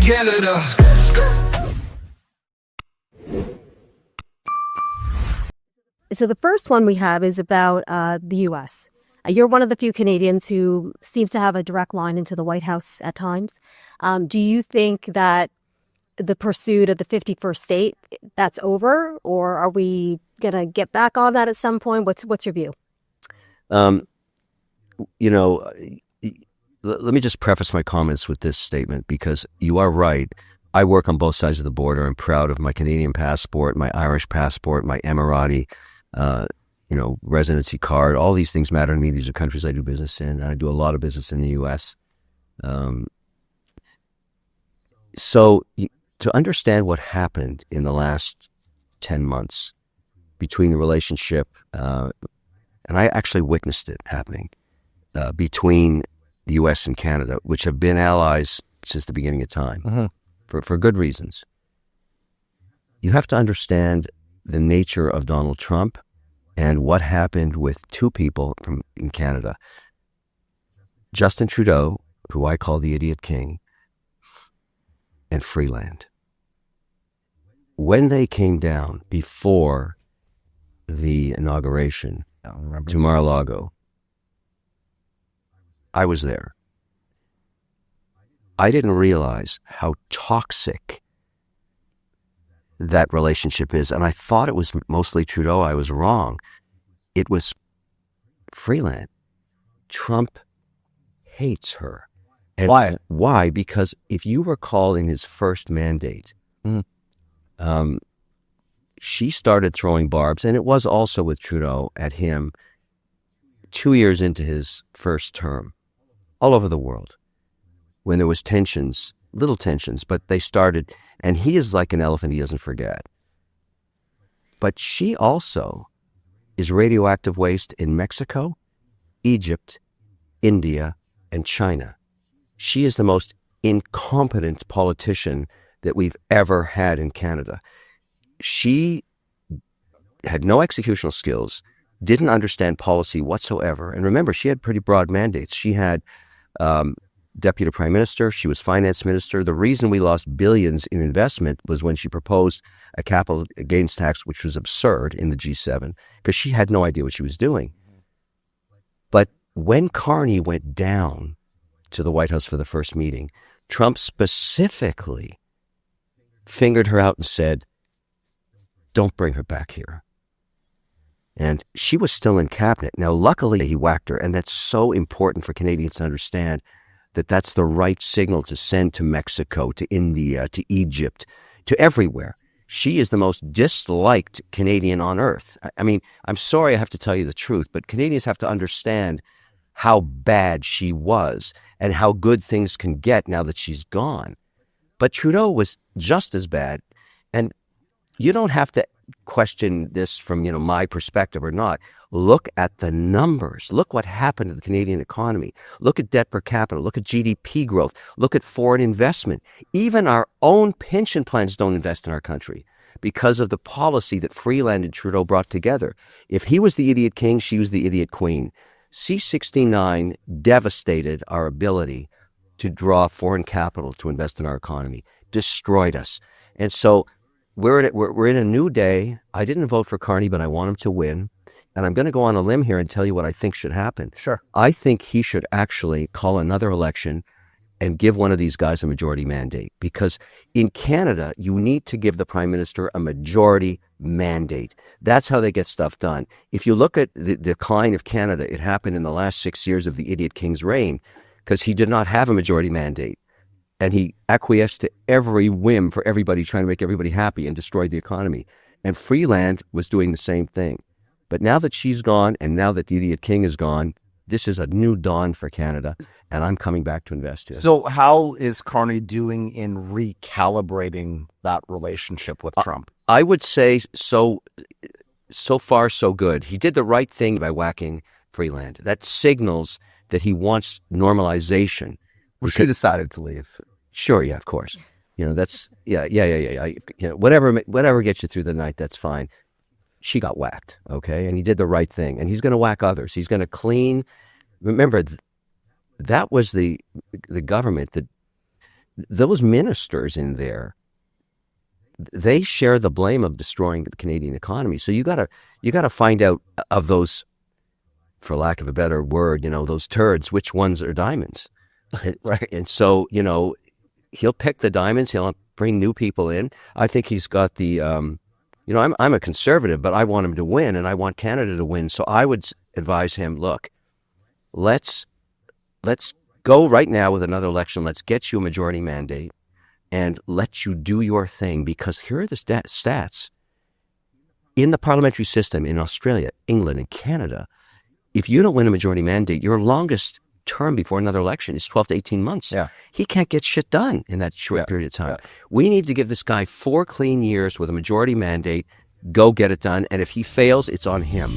Canada. So the first one we have is about the U.S. You're one of the few Canadians who seems to have a direct line into the White House at times. Do you think that the pursuit of the 51st state, that's over? Or are we going to get back on that at some point? What's your view? You know, let me just preface my comments with this statement, because you are right. I work on both sides of the border. I'm proud of my Canadian passport, my Irish passport, my Emirati, residency card. All these things matter to me. These are countries I do business in, and I do a lot of business in the U.S. So to understand what happened in the last 10 months between the relationship, and I actually witnessed it happening, between the U.S. and Canada, which have been allies since the beginning of time, for good reasons. You have to understand the nature of Donald Trump and what happened with two people in Canada. Justin Trudeau, who I call the Idiot King, and Freeland. When they came down before the inauguration to Mar-a-Lago, I was there. I didn't realize how toxic that relationship is, and I thought it was mostly Trudeau. I was wrong. It was Freeland. Trump hates her. And why? Why? Because if you recall, in his first mandate, she started throwing barbs, and it was also with Trudeau, at him 2 years into his first term, all over the world, when there was tensions, little tensions, but they started, and he is like an elephant, he doesn't forget. But she also is radioactive waste in Mexico, Egypt, India, and China. She is the most incompetent politician that we've ever had in Canada. She had no executional skills, didn't understand policy whatsoever. And remember, she had pretty broad mandates. She had deputy prime minister. She was finance minister. The reason we lost billions in investment was when she proposed a capital gains tax, which was absurd in the G7, because she had no idea what she was doing. But when Carney went down to the White House for the first meeting, Trump specifically fingered her out and said, "Don't bring her back here." And she was still in cabinet. Now, luckily, he whacked her, and that's so important for Canadians to understand, that that's the right signal to send to Mexico, to India, to Egypt, to everywhere. She is the most disliked Canadian on earth. I mean, I'm sorry I have to tell you the truth, but Canadians have to understand how bad she was and how good things can get now that she's gone. But Trudeau was just as bad. And you don't have to question this from, my perspective or not. Look at the numbers. Look what happened to the Canadian economy. Look at debt per capita. Look at GDP growth. Look at foreign investment. Even our own pension plans don't invest in our country because of the policy that Freeland and Trudeau brought together. If he was the idiot king, she was the idiot queen. C-69 devastated our ability to draw foreign capital to invest in our economy, destroyed us. And so we're in a new day. I didn't vote for Carney, but I want him to win. And I'm going to go on a limb here and tell you what I think should happen. Sure. I think he should actually call another election and give one of these guys a majority mandate. Because in Canada, you need to give the prime minister a majority mandate. That's how they get stuff done. If you look at the decline of Canada, it happened in the last 6 years of the idiot king's reign because he did not have a majority mandate. And he acquiesced to every whim for everybody, trying to make everybody happy, and destroyed the economy. And Freeland was doing the same thing. But now that she's gone, and now that the idiot king is gone, this is a new dawn for Canada, and I'm coming back to invest here. So how is Carney doing in recalibrating that relationship with Trump? I would say so far, so good. He did the right thing by whacking Freeland. That signals that he wants normalization. Well, she decided to leave. Sure, yeah, of course. That's whatever gets you through the night, that's fine. She got whacked, okay? And he did the right thing. And he's going to whack others. He's going to clean. Remember, that was the government that those ministers in there, they share the blame of destroying the Canadian economy. So you gotta find out of those, for lack of a better word, those turds, which ones are diamonds. Right. And so, he'll pick the diamonds. He'll bring new people in. I think he's got the, I'm a conservative, but I want him to win, and I want Canada to win. So I would advise him, look, let's go right now with another election. Let's get you a majority mandate and let you do your thing, because here are the stats. In the parliamentary system in Australia, England, and Canada, if you don't win a majority mandate, your longest term before another election is 12 to 18 months. Yeah. He can't get shit done in that short period of time. Yeah. We need to give this guy 4 clean years with a majority mandate. Go get it done. And if he fails, it's on him.